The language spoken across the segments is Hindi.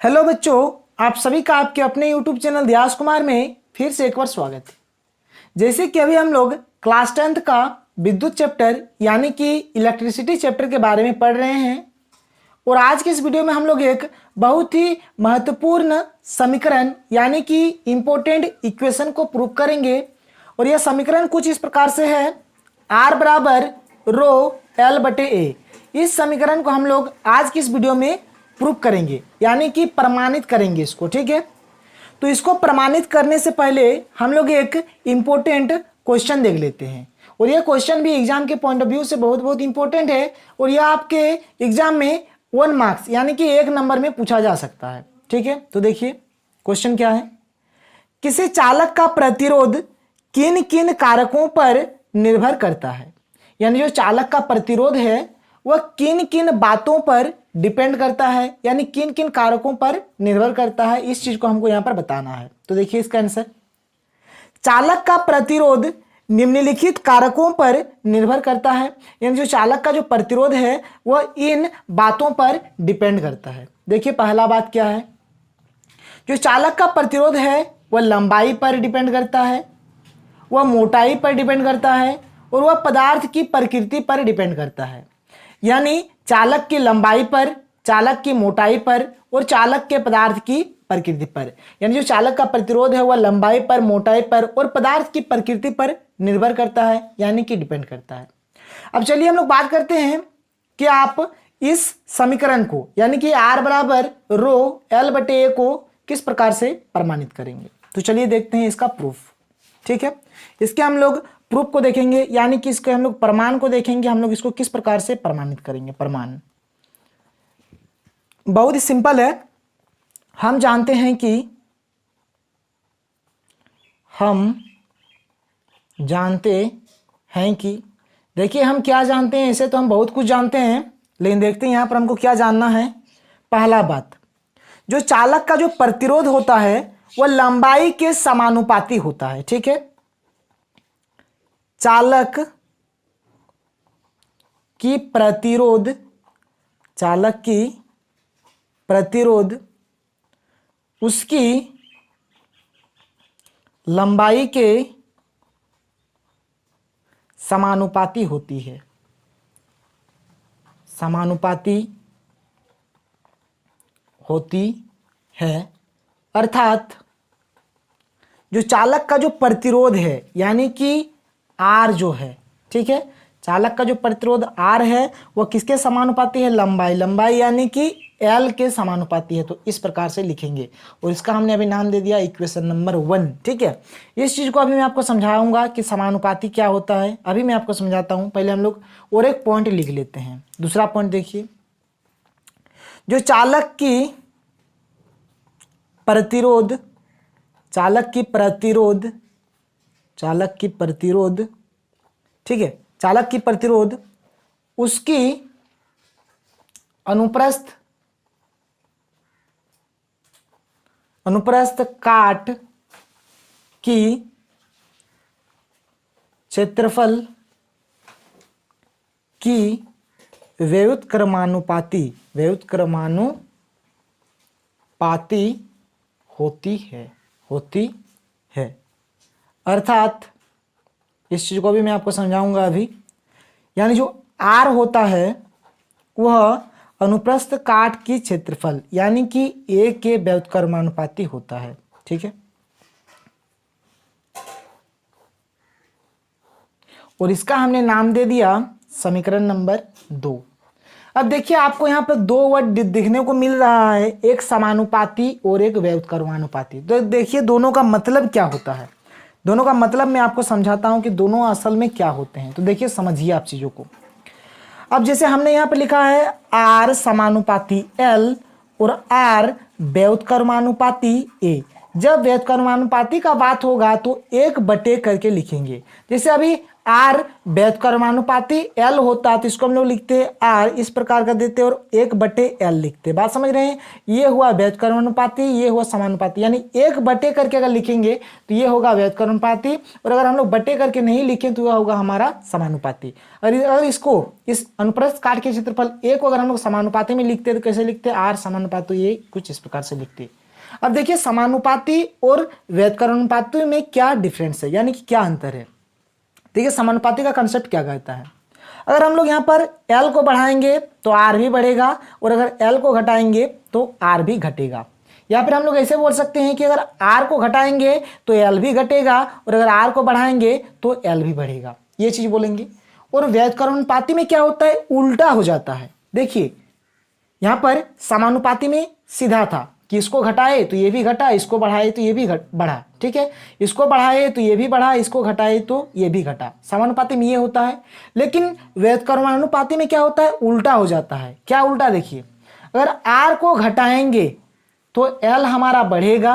हेलो बच्चों, आप सभी का आपके अपने यूट्यूब चैनल दियास कुमार में फिर से एक बार स्वागत है। जैसे कि अभी हम लोग क्लास 10th का विद्युत चैप्टर यानी कि इलेक्ट्रिसिटी चैप्टर के बारे में पढ़ रहे हैं और आज के इस वीडियो में हम लोग एक बहुत ही महत्वपूर्ण समीकरण यानी कि इम्पोर्टेंट इक्वेशन को प्रूव करेंगे। और यह समीकरण कुछ इस प्रकार से है, R बराबर रो L बटे ए। इस समीकरण को हम लोग आज की इस वीडियो में प्रूव करेंगे यानी कि प्रमाणित करेंगे इसको। ठीक है, तो इसको प्रमाणित करने से पहले हम लोग एक इम्पोर्टेंट क्वेश्चन देख लेते हैं और यह क्वेश्चन भी एग्जाम के पॉइंट ऑफ व्यू से बहुत बहुत इंपॉर्टेंट है और यह आपके एग्जाम में 1 मार्क्स यानी कि 1 नंबर में पूछा जा सकता है। ठीक है, तो देखिए क्वेश्चन क्या है। किसी चालक का प्रतिरोध किन किन कारकों पर निर्भर करता है, यानी जो चालक का प्रतिरोध है वह किन किन बातों पर डिपेंड करता है, यानी किन किन कारकों पर निर्भर करता है, इस चीज को हमको यहां पर बताना है। तो देखिए इसका आंसर, चालक का प्रतिरोध निम्नलिखित कारकों पर निर्भर करता है, यानी जो चालक का जो प्रतिरोध है वह इन बातों पर डिपेंड करता है। देखिए पहला बात क्या है, जो चालक का प्रतिरोध है वह लंबाई पर डिपेंड करता है, वह मोटाई पर डिपेंड करता है और वह पदार्थ की प्रकृति पर डिपेंड करता है। यानी चालक की लंबाई पर, चालक की मोटाई पर और चालक के पदार्थ की प्रकृति पर, यानी जो चालक का प्रतिरोध है वह लंबाई पर, मोटाई पर और पदार्थ की प्रकृति पर निर्भर करता है, यानी कि डिपेंड करता है। अब चलिए हम लोग बात करते हैं कि आप इस समीकरण को यानी कि R बराबर रो L बटे ए को किस प्रकार से प्रमाणित करेंगे। तो चलिए देखते हैं इसका प्रूफ। ठीक है, इसके हम लोग प्रूफ को देखेंगे यानी कि इसके हम लोग प्रमाण को देखेंगे, हम लोग इसको किस प्रकार से प्रमाणित करेंगे। प्रमाण बहुत ही सिंपल है। हम जानते हैं कि देखिए हम क्या जानते हैं, ऐसे तो हम बहुत कुछ जानते हैं लेकिन देखते हैं यहां पर हमको क्या जानना है। पहला बात, जो चालक का जो प्रतिरोध होता है वह लंबाई के समानुपाती होता है। ठीक है, चालक की प्रतिरोध उसकी लंबाई के समानुपाती होती है, अर्थात जो चालक का जो प्रतिरोध है यानी कि R जो है, ठीक है, चालक का जो प्रतिरोध R है वह किसके समानुपाती है, लंबाई यानी कि L के समानुपाती है। तो इस प्रकार से लिखेंगे और इसका हमने अभी नाम दे दिया इक्वेशन नंबर 1। ठीक है, इस चीज को अभी मैं आपको समझाऊंगा कि समानुपाती क्या होता है, अभी मैं आपको समझाता हूं। पहले हम लोग और एक पॉइंट लिख लेते हैं। दूसरा पॉइंट देखिए, जो चालक की प्रतिरोध ठीक है, चालक की प्रतिरोध उसकी अनुप्रस्थ काट की क्षेत्रफल की व्युत्क्रमानुपाती होती है। अर्थात इस चीज को भी मैं आपको समझाऊंगा अभी, यानी जो R होता है वह अनुप्रस्थ काट की क्षेत्रफल यानी कि A के व्युत्क्रमानुपाती होता है। ठीक है, और इसका हमने नाम दे दिया समीकरण नंबर 2। अब देखिए आपको यहाँ पर 2 वर्ड दिखने को मिल रहा है, एक समानुपाती और एक व्युत्क्रमानुपाती। तो देखिए दोनों का मतलब क्या होता है, दोनों का मतलब मैं आपको समझाता हूं कि दोनों असल में क्या होते हैं। तो देखिए समझिए आप चीजों को। अब जैसे हमने यहाँ पर लिखा है R समानुपाती L और R व्युत्क्रमानुपाती A। जब व्युत्क्रमानुपाती का बात होगा तो 1 बटे करके लिखेंगे। जैसे अभी आर व्युत्क्रमानुपाती एल होता तो इसको हम लोग लिखते हैं आर इस प्रकार का देते और 1/L लिखते। बात समझ रहे हैं, ये हुआ व्युत्क्रमानुपाती, ये हुआ समानुपाती, यानी 1 करके अगर लिखेंगे तो ये होगा व्युत्क्रमानुपाती, और अगर हम लोग बटे करके नहीं लिखें तो यह होगा हमारा समानुपाती। अगर इसको इस अनुप्रस्थ काट के क्षेत्रफल ए को अगर हम लोग समानुपाती में लिखते तो कैसे लिखते, आर समानुपाती ये कुछ इस प्रकार से लिखते। अब देखिए समानुपाती और व्युत्क्रमानुपाती में क्या डिफरेंस है, यानी कि क्या अंतर है। देखिए समानुपाती का कंसेप्ट क्या कहता है, अगर हम लोग यहाँ पर L को बढ़ाएंगे तो R भी बढ़ेगा, और अगर L को घटाएंगे तो R भी घटेगा। या फिर हम लोग ऐसे बोल सकते हैं कि अगर R को घटाएंगे तो L भी घटेगा, और अगर R को बढ़ाएंगे तो L भी बढ़ेगा, ये चीज बोलेंगे। और व्युत्क्रमानुपाती में क्या होता है, उल्टा हो जाता है। देखिए यहाँ पर समानुपाती में सीधा था कि इसको घटाए तो ये भी घटा, इसको बढ़ाए तो ये भी बढ़ा, ठीक है, इसको बढ़ाए तो ये भी बढ़ा, इसको घटाए तो ये भी घटा। समानुपाती में ये होता है। लेकिन व्युत्क्रमानुपाती में क्या होता है, उल्टा हो जाता है। क्या उल्टा, देखिए अगर R को घटाएंगे तो L हमारा बढ़ेगा,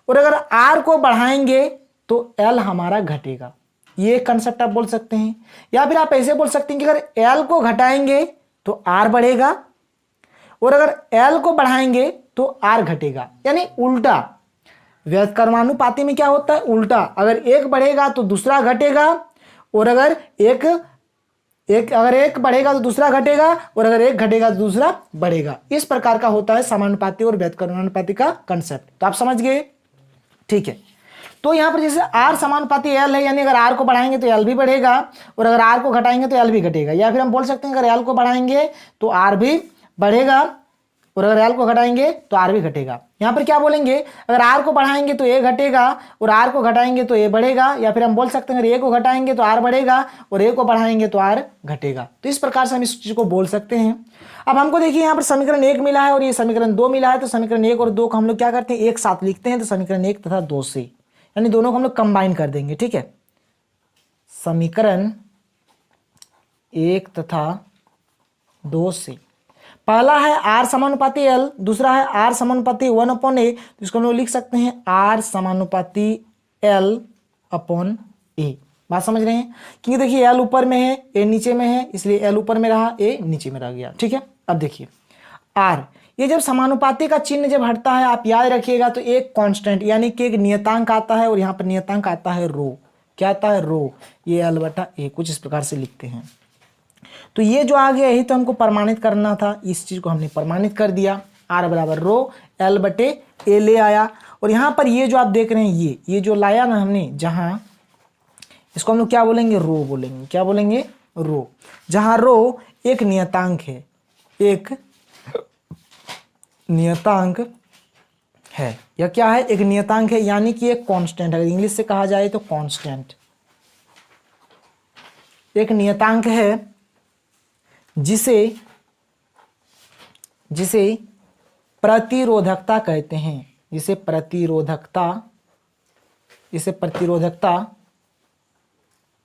और अगर R को बढ़ाएंगे तो L हमारा घटेगा। ये कंसेप्ट आप बोल सकते हैं। या फिर आप ऐसे बोल सकते हैं कि अगर L को घटाएंगे तो R बढ़ेगा, और अगर L को बढ़ाएंगे तो R घटेगा, यानी उल्टा। व्युत्क्रमानुपाती में क्या होता है, उल्टा। अगर एक बढ़ेगा तो दूसरा घटेगा, और अगर एक बढ़ेगा तो दूसरा घटेगा, और अगर एक घटेगा तो दूसरा बढ़ेगा। इस प्रकार का होता है समानुपाती और व्युत्क्रमानुपाती का कंसेप्ट। तो आप समझ गए, ठीक है। तो यहां पर जैसे R समानुपाती L है, यानी अगर R को बढ़ाएंगे तो L भी बढ़ेगा, और अगर R को घटाएंगे तो L भी घटेगा। या फिर हम बोल सकते हैं अगर L को बढ़ाएंगे तो R भी बढ़ेगा, और अगर L को घटाएंगे तो R भी घटेगा। यहाँ पर क्या बोलेंगे, अगर R को बढ़ाएंगे तो A घटेगा, और R को घटाएंगे तो A बढ़ेगा। या फिर हम बोल सकते हैं अगर A को घटाएंगे तो R बढ़ेगा, और A को बढ़ाएंगे तो R घटेगा। तो इस प्रकार से हम इस चीज को बोल सकते हैं। अब हमको देखिए यहाँ पर समीकरण 1 मिला है और ये समीकरण 2 मिला है, तो समीकरण 1 और 2 को हम लोग क्या करते हैं, एक साथ लिखते हैं। तो समीकरण 1 तथा 2 से, यानी दोनों को हम लोग कंबाइन कर देंगे, ठीक है। समीकरण 1 तथा 2 से पहला है R समानुपाती L, दूसरा है R समानुपाती 1/A। तो इसको हम लोग लिख सकते हैं R समानुपाती L/A। बात समझ रहे हैं, क्योंकि देखिए L ऊपर में है, A नीचे में है, इसलिए L ऊपर में रहा, A नीचे में रह गया, ठीक है। अब देखिए R, ये जब समानुपाती का चिन्ह जब हटता है, आप याद रखिएगा, तो एक कांस्टेंट यानी कि एक नियतांक आता है, और यहाँ पर नियतांक आता है रो। क्या आता है, रो। ये L/A कुछ इस प्रकार से लिखते हैं। तो ये जो आ गया, यही तो हमको प्रमाणित करना था, इस चीज को हमने प्रमाणित कर दिया। R बराबर रो L/A ले आया। और यहाँ पर ये जो आप देख रहे हैं, ये जो लाया ना हमने, जहां इसको हम लोग क्या बोलेंगे, रो बोलेंगे। क्या बोलेंगे, रो। जहां रो एक नियतांक है, एक नियतांक है। यह क्या है, एक नियतांक है, यानी कि एक कांस्टेंट। अगर इंग्लिश से कहा जाए तो कांस्टेंट एक नियतांक है, जिसे प्रतिरोधकता कहते हैं। जिसे प्रतिरोधकता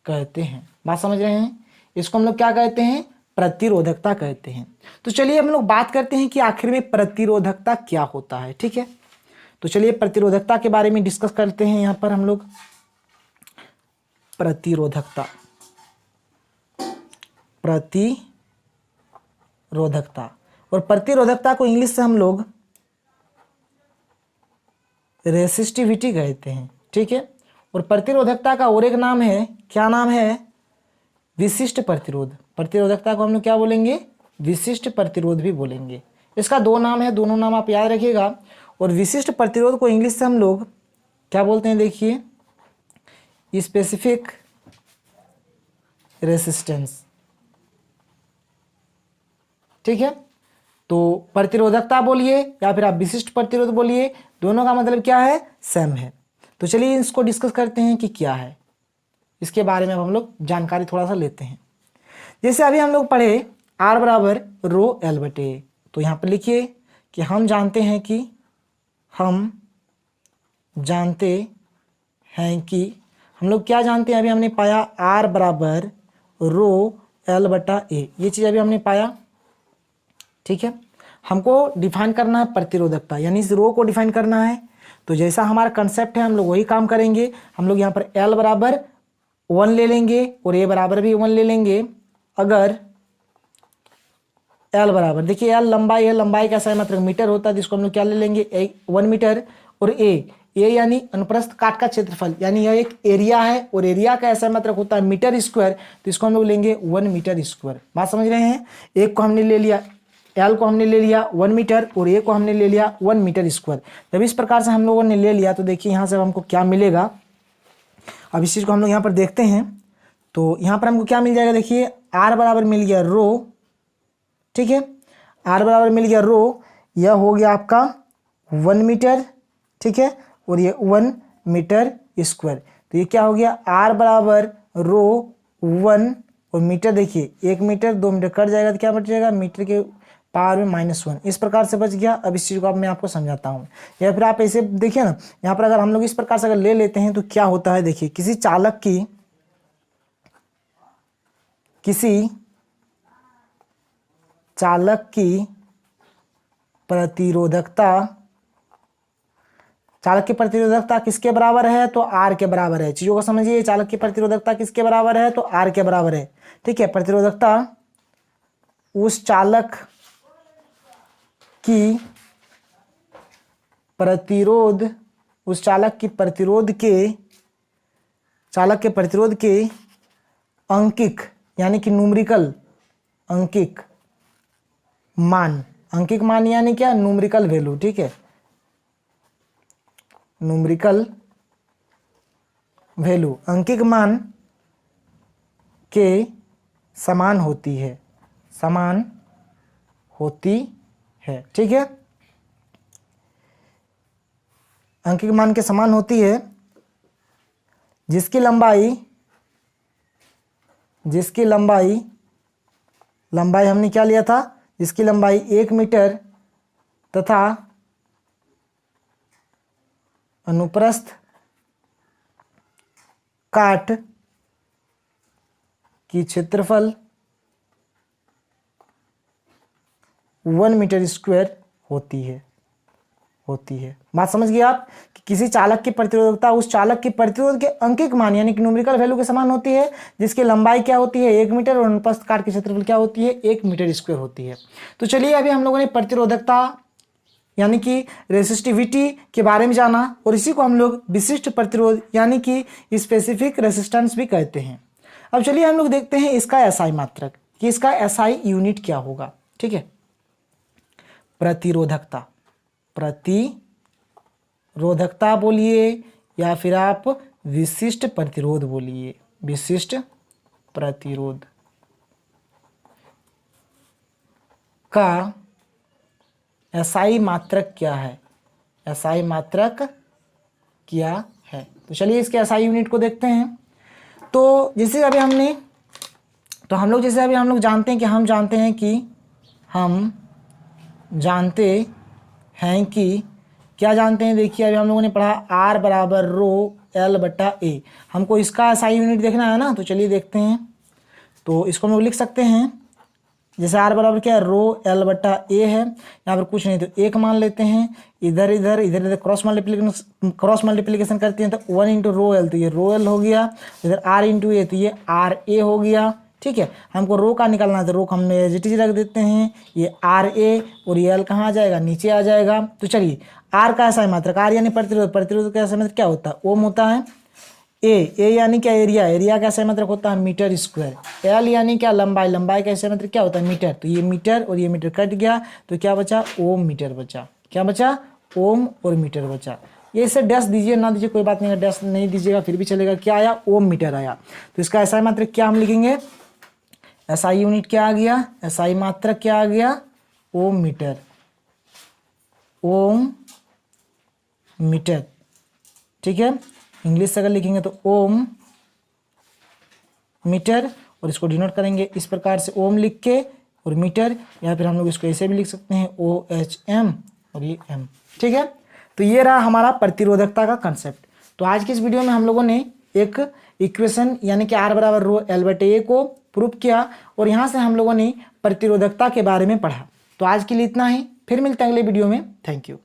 कहते हैं। बात समझ रहे हैं, इसको हम लोग क्या कहते हैं, प्रतिरोधकता कहते हैं। तो चलिए हम लोग बात करते हैं कि आखिर में प्रतिरोधकता क्या होता है, ठीक है। तो चलिए प्रतिरोधकता के बारे में डिस्कस करते हैं। यहां पर हम लोग प्रतिरोधकता और प्रतिरोधकता को इंग्लिश से हम लोग रेसिस्टिविटी कहते हैं, ठीक है। और प्रतिरोधकता का और एक नाम है, क्या नाम है, विशिष्ट प्रतिरोध। प्रतिरोधकता को हम लोग क्या बोलेंगे, विशिष्ट प्रतिरोध भी बोलेंगे। इसका 2 नाम है, दोनों नाम आप याद रखिएगा। और विशिष्ट प्रतिरोध को इंग्लिश से हम लोग क्या बोलते हैं, देखिए, स्पेसिफिक रेसिस्टेंस, ठीक है। तो प्रतिरोधकता बोलिए या फिर आप विशिष्ट प्रतिरोध बोलिए, दोनों का मतलब क्या है, सेम है। तो चलिए इसको डिस्कस करते हैं कि क्या है, इसके बारे में हम लोग जानकारी थोड़ा सा लेते हैं। जैसे अभी हम लोग पढ़े R बराबर रो L/A। तो यहाँ पर लिखिए कि हम जानते हैं कि हम लोग क्या जानते हैं, अभी हमने पाया R बराबर रो L/A। ये चीज़ अभी हमने पाया, ठीक है। हमको डिफाइन करना है प्रतिरोधकता, यानी इस रो को डिफाइन करना है। तो जैसा हमारा कंसेप्ट है हम लोग वही काम करेंगे। हम लोग यहाँ पर L बराबर 1 ले लेंगे और ए बराबर भी 1 ले लेंगे। अगर एल बराबर, देखिए एल लंबाई है, लंबाई का सही मात्रक मीटर होता है, जिसको हम लोग क्या ले लेंगे 1 मीटर। और ए यानी अनुप्रस्थ काट का क्षेत्रफल, यानी यह एक एरिया है और एरिया का ऐसा मात्रक होता है मीटर स्क्वायर, तो इसको हम लोग लेंगे 1 मीटर स्क्वायर। बात समझ रहे हैं। एक को हमने ले लिया, एल को हमने ले लिया 1 मीटर और ए को हमने ले लिया 1 मीटर स्क्वायर। जब इस प्रकार से हम लोगों ने ले लिया तो देखिए यहाँ से हमको क्या मिलेगा। अब इस चीज़ को हम लोग यहाँ पर देखते हैं तो यहाँ पर हमको क्या मिल जाएगा, देखिए आर बराबर मिल गया रो, ठीक है, आर बराबर मिल गया रो, यह हो गया आपका 1 मीटर, ठीक है, और ये 1 मीटर स्क्वायर। तो ये क्या हो गया, आर बराबर रो 1 और मीटर, देखिए 1 मीटर 2 मीटर कट जाएगा तो क्या बच जाएगा, मीटर के पावर में -1, इस प्रकार से बच गया। अब इस चीज़ को अब मैं आपको समझाता हूँ, या फिर आप ऐसे देखिए ना, यहाँ पर अगर हम लोग इस प्रकार से अगर ले लेते हैं तो क्या होता है, देखिए किसी चालक की प्रतिरोधकता किसके बराबर है, तो आर के बराबर है। चीजों को समझिए, चालक की प्रतिरोधकता किसके बराबर है, तो आर के बराबर है, ठीक है। प्रतिरोधकता उस चालक की प्रतिरोध के अंकिक यानी कि न्यूमेरिकल अंकिक मान यानी क्या, न्यूमेरिकल वैल्यू, ठीक है, न्यूमेरिकल वैल्यू अंकिक मान के समान होती है, ठीक है, अंकिक मान के समान होती है, जिसकी लंबाई हमने क्या लिया था, जिसकी लंबाई 1 मीटर तथा अनुप्रस्थ काट की क्षेत्रफल 1 मीटर स्क्वायर होती है। बात समझ गए आप कि किसी चालक की प्रतिरोधकता उस चालक की प्रतिरोध के अंकिक मान यानी कि न्यूमेरिकल वैल्यू के समान होती है, जिसकी लंबाई क्या होती है 1 मीटर और अनुप्रस्थ काट की क्षेत्रफल क्या होती है 1 मीटर स्क्वायर होती है। तो चलिए अभी हम लोगों ने प्रतिरोधकता यानी कि रेसिस्टिविटी के बारे में जाना और इसी को हम लोग विशिष्ट प्रतिरोध यानी कि स्पेसिफिक रेसिस्टेंस भी कहते हैं। अब चलिए हम लोग देखते हैं इसका एसआई मात्रक कि इसका एसआई यूनिट क्या होगा, ठीक है। प्रतिरोधकता बोलिए या फिर आप विशिष्ट प्रतिरोध बोलिए, विशिष्ट प्रतिरोध का एसआई मात्रक क्या है, एसआई मात्रक क्या है। तो चलिए इसके एसआई यूनिट को देखते हैं। तो जैसे अभी हम लोग जानते हैं कि क्या जानते हैं, देखिए अभी हम लोगों ने पढ़ा आर बराबर रो एल बटा ए, हमको इसका एसआई यूनिट देखना है ना, तो चलिए देखते हैं। तो इसको हम लोग लिख सकते हैं, जैसे आर बराबर क्या है रो एल बटा ए है, यहाँ पर कुछ नहीं तो 1 मान लेते हैं, इधर क्रॉस मल्टीप्लिकेशन करते हैं तो 1 इंटू रो एल, तो ये रो एल हो गया, इधर आर इंटू ए तो ये आर ए हो गया, ठीक है। हमको रो का निकालना है तो रो को हम एज इट इज रख देते हैं, ये आर ए और ये एल कहाँ आ जाएगा, नीचे आ जाएगा। तो चलिए आर का एसआई मात्रक, आर यानी प्रतिरोध का एसआई मात्रक क्या होता है, ओम होता है। ए यानी क्या, एरिया का एसआई मात्रक होता है मीटर स्क्वायर। एल यानी क्या, लंबाई का एसआई मात्रक क्या होता है मीटर, तो ये मीटर और ये मीटर कट गया तो क्या बचा, ओम मीटर बचा, क्या बचा, ओम और मीटर बचा। ये इसे डैश दीजिए ना दीजिए कोई बात नहीं, डैश नहीं दीजिएगा फिर भी चलेगा, क्या आया, ओम मीटर आया। तो इसका एसआई मात्रक क्या हम लिखेंगे, एसआई यूनिट क्या आ गया, एसआई मात्रक क्या आ गया, ओम मीटर, ठीक है। इंग्लिश से अगर लिखेंगे तो ओम मीटर और इसको डिनोट करेंगे इस प्रकार से ओम लिख के और मीटर, या फिर हम लोग इसको ऐसे भी लिख सकते हैं OHM और ये M, ठीक है। तो ये रहा हमारा प्रतिरोधकता का कंसेप्ट। तो आज की इस वीडियो में हम लोगों ने एक इक्वेशन यानी कि R बराबर रो एल बटे ए को प्रूव किया और यहाँ से हम लोगों ने प्रतिरोधकता के बारे में पढ़ा। तो आज के लिए इतना ही, फिर मिलते हैं अगले वीडियो में। Thank you.